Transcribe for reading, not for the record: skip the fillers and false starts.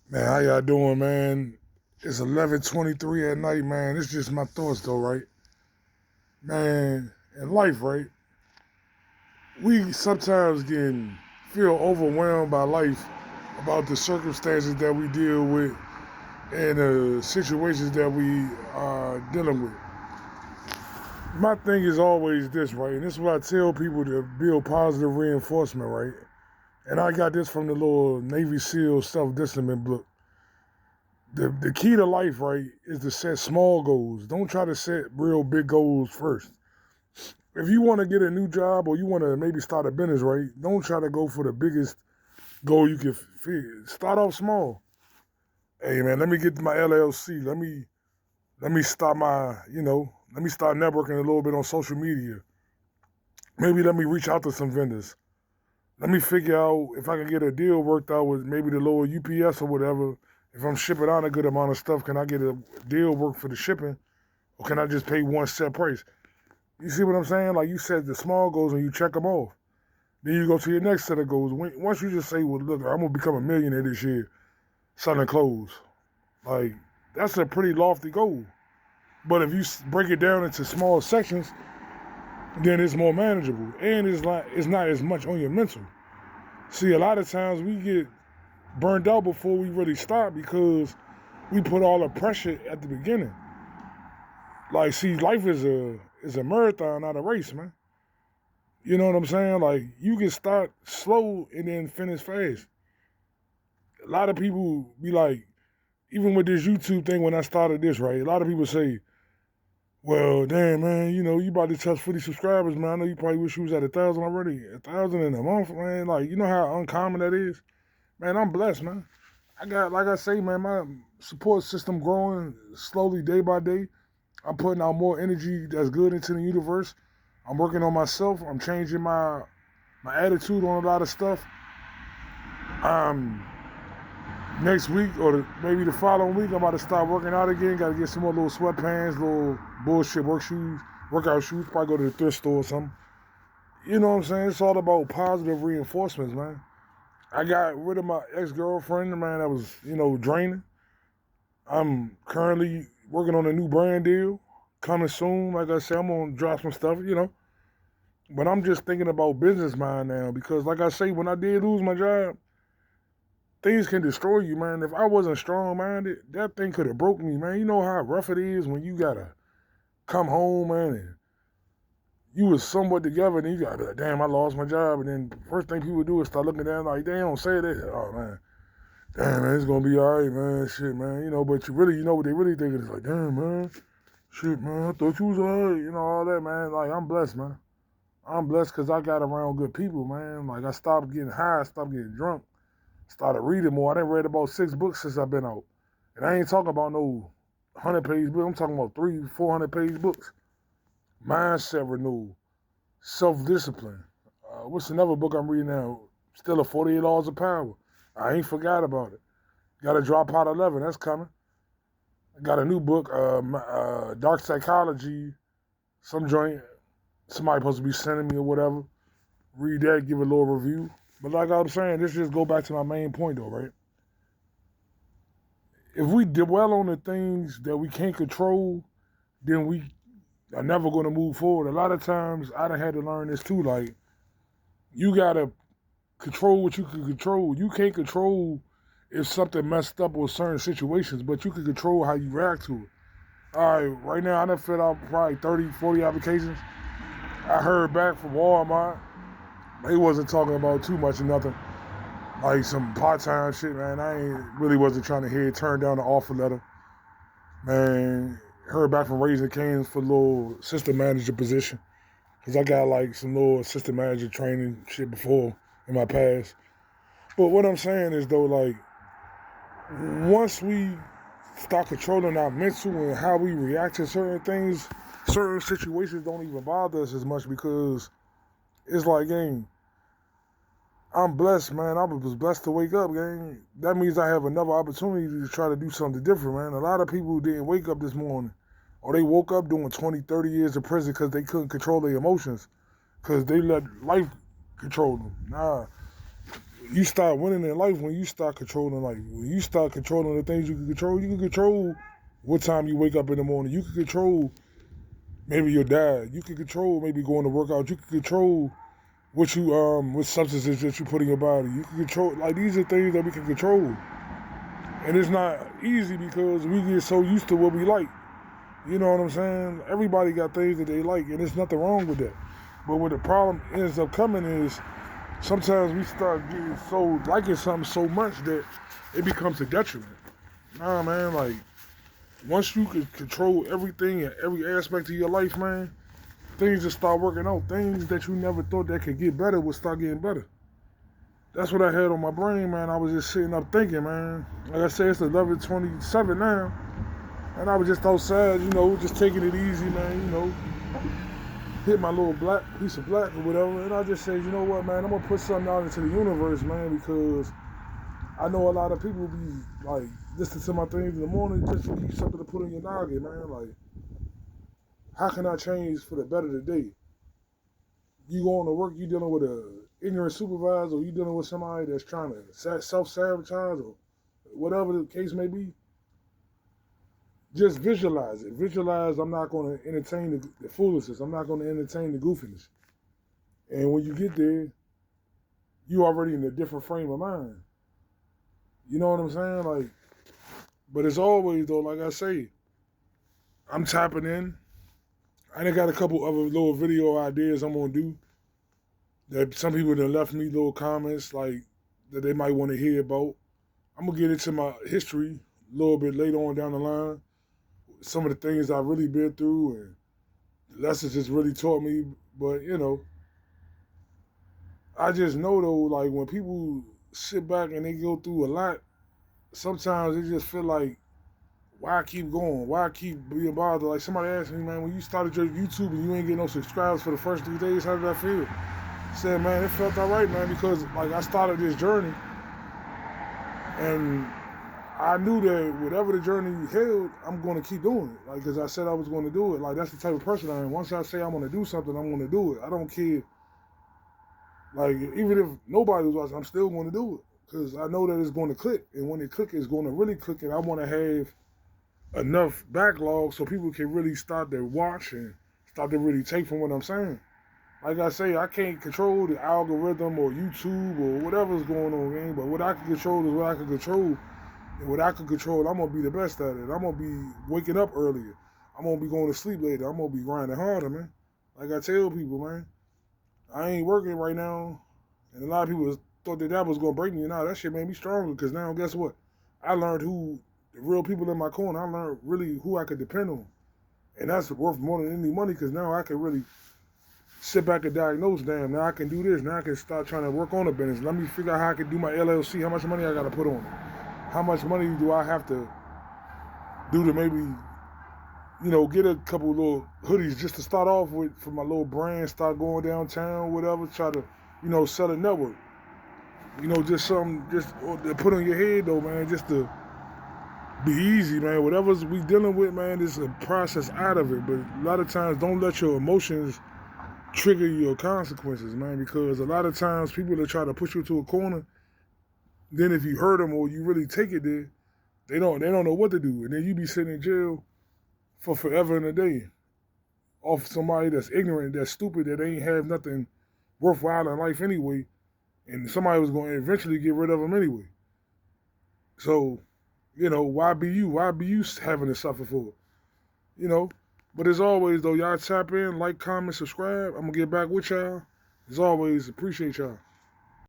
Man, how y'all doing, man? It's 11:23 at night, man. It's just my thoughts, though, right? Man, in life, right? We sometimes can feel overwhelmed by life about the circumstances that we deal with and the situations that we are dealing with. My thing is always this, right? And this is what I tell people to build positive reinforcement, right? And I got this from the little Navy SEAL self-discipline book. The key to life, right, is to set small goals. Don't try to set real big goals first. If you want to get a new job or you want to maybe start a business, right, don't try to go for the biggest goal you can figure. Start off small. Hey man, let me get my LLC. Let me start let me start networking a little bit on social media. Maybe let me reach out to some vendors. Let me figure out if I can get a deal worked out with maybe the lower UPS or whatever. If I'm shipping out a good amount of stuff, can I get a deal work for the shipping? Or can I just pay one set price? You see what I'm saying? Like you said, the small goals and you check them off. Then you go to your next set of goals. Once you just say, well, look, I'm going to become a millionaire this year selling clothes. Like, that's a pretty lofty goal. But if you break it down into small sections, then it's more manageable. And it's not as much on your mental. See, a lot of times we get burned out before we really start because we put all the pressure at the beginning. Like, see, life is a marathon, not a race, man. You know what I'm saying? Like, you can start slow and then finish fast. A lot of people be like, even with this YouTube thing, when I started this, right? A lot of people say, well, damn, man, you about to touch 50 subscribers, man. I know you probably wish you was at 1,000 already. 1,000 in a month, man. Like, you know how uncommon that is? Man, I'm blessed, man. I got, like I say, man, my support system growing slowly day by day. I'm putting out more energy that's good into the universe. I'm working on myself. I'm changing my attitude on a lot of stuff. Next week or maybe the following week, I'm about to start working out again. Got to get some more little sweatpants, little bullshit workout shoes. Probably go to the thrift store or something. You know what I'm saying? It's all about positive reinforcements, man. I got rid of my ex-girlfriend, man, that was, draining. I'm currently working on a new brand deal. Coming soon. Like I said, I'm going to drop some stuff. But I'm just thinking about business mind now because, like I say, when I did lose my job, things can destroy you, man. If I wasn't strong-minded, that thing could have broke me, man. You know how rough it is when you got to come home, man, and you was somewhat together, and you got to, damn, I lost my job. And then the first thing people do is start looking down like, they don't say that. Oh, man. Damn, man, it's going to be all right, man. Shit, man. But what they really think is like, damn, man. Shit, man, I thought you was all right. All that, man. Like, I'm blessed, man. I'm blessed because I got around good people, man. Like, I stopped getting high, I stopped getting drunk, started reading more. I done read about 6 books since I've been out. And I ain't talking about no 100-page book. I'm talking about 300-400-page books. Mindset renewal, self-discipline. What's another book I'm reading now? Still a 48 Laws of Power. I ain't forgot about it. Got to drop out 11. That's coming. I got a new book, Dark Psychology, some joint somebody supposed to be sending me or whatever. Read that, give a little review. But like I was saying, this just go back to my main point though, right? If we dwell on the things that we can't control, then we are never going to move forward. A lot of times, I done had to learn this too. Like, you got to control what you can control. You can't control if something messed up with certain situations, but you can control how you react to it. All right, right now, I done filled out probably 30, 40 applications. I heard back from Walmart. They wasn't talking about too much or nothing. Like some part-time shit, man. I ain't really wasn't trying to hear turn down the offer letter. Man, heard back from Raising Cane's for a little assistant manager position. Because I got like some little assistant manager training shit before in my past. But what I'm saying is though, like, once we start controlling our mental and how we react to certain things, certain situations don't even bother us as much because it's like, gang, I'm blessed, man. I was blessed to wake up, gang. That means I have another opportunity to try to do something different, man. A lot of people didn't wake up this morning. Or they woke up doing 20, 30 years of prison because they couldn't control their emotions. Because they let life control them. Nah. You start winning in life when you start controlling life. When you start controlling the things you can control what time you wake up in the morning. You can control maybe your diet. You can control maybe going to work out. You can control what substances that you put in your body. You can control, like, these are things that we can control. And it's not easy because we get so used to what we like. You know what I'm saying? Everybody got things that they like, and there's nothing wrong with that. But what the problem ends up coming is sometimes we start getting so liking something so much that it becomes a detriment. Nah, man, like, once you can control everything and every aspect of your life, man, things just start working out. Things that you never thought that could get better will start getting better. That's what I had on my brain, man. I was just sitting up thinking, man. Like I said, it's 11:27 now. And I was just outside, just taking it easy, man, hit my little piece of black or whatever. And I just said, you know what, man, I'm going to put something out into the universe, man, because I know a lot of people be, like, listening to my things in the morning just to keep something to put in your noggin, man. Like, how can I change for the better today? You going to work, you dealing with a ignorant supervisor, or you dealing with somebody that's trying to self-sabotage or whatever the case may be. Just visualize it. Visualize I'm not going to entertain the foolishness. I'm not going to entertain the goofiness. And when you get there, you already in a different frame of mind. You know what I'm saying? Like, but as always, though, like I say, I'm tapping in. I done got a couple other little video ideas I'm going to do that some people that left me little comments, like, that they might want to hear about. I'm going to get into my history a little bit later on down the line. Some of the things I've really been through and the lessons just really taught me. But, I just know, though, like, when people sit back and they go through a lot, sometimes they just feel like, why keep going? Why keep being bothered? Like, somebody asked me, man, when you started your YouTube and you ain't get no subscribers for the first 3 days, how did that feel? I said, man, it felt all right, man, because, like, I started this journey and I knew that whatever the journey held, I'm going to keep doing it. Like, because I said I was going to do it. Like, that's the type of person I am. Once I say I'm going to do something, I'm going to do it. I don't care. Like, even if nobody was watching, I'm still going to do it. Because I know that it's going to click. And when it click, it's going to really click. And I want to have enough backlog so people can really start to watch and start to really take from what I'm saying. Like I say, I can't control the algorithm or YouTube or whatever's going on, gang. But what I can control is what I can control. And what I can control, I'm going to be the best at it. I'm going to be waking up earlier. I'm going to be going to sleep later. I'm going to be grinding harder, man. Like I tell people, man, I ain't working right now. And a lot of people thought that was going to break me. Nah, that shit made me stronger because now, guess what? I learned who the real people in my corner. I learned really who I could depend on. And that's worth more than any money because now I can really sit back and diagnose, damn, now I can do this. Now I can start trying to work on a business. Let me figure out how I can do my LLC, how much money I got to put on it. How much money do I have to do to maybe, get a couple little hoodies just to start off with for my little brand, start going downtown, whatever, try to, sell a network. Just something just to put on your head, though, man, just to be easy, man. Whatever's we dealing with, man, is a process out of it. But a lot of times, don't let your emotions trigger your consequences, man, because a lot of times people that try to push you to a corner, then if you hurt them or you really take it there, they don't know what to do. And then you be sitting in jail for forever and a day off somebody that's ignorant, that's stupid, that ain't have nothing worthwhile in life anyway. And somebody was going to eventually get rid of them anyway. So, why be you? Why be you having to suffer for it? But as always, though, y'all tap in, like, comment, subscribe. I'm going to get back with y'all. As always, appreciate y'all.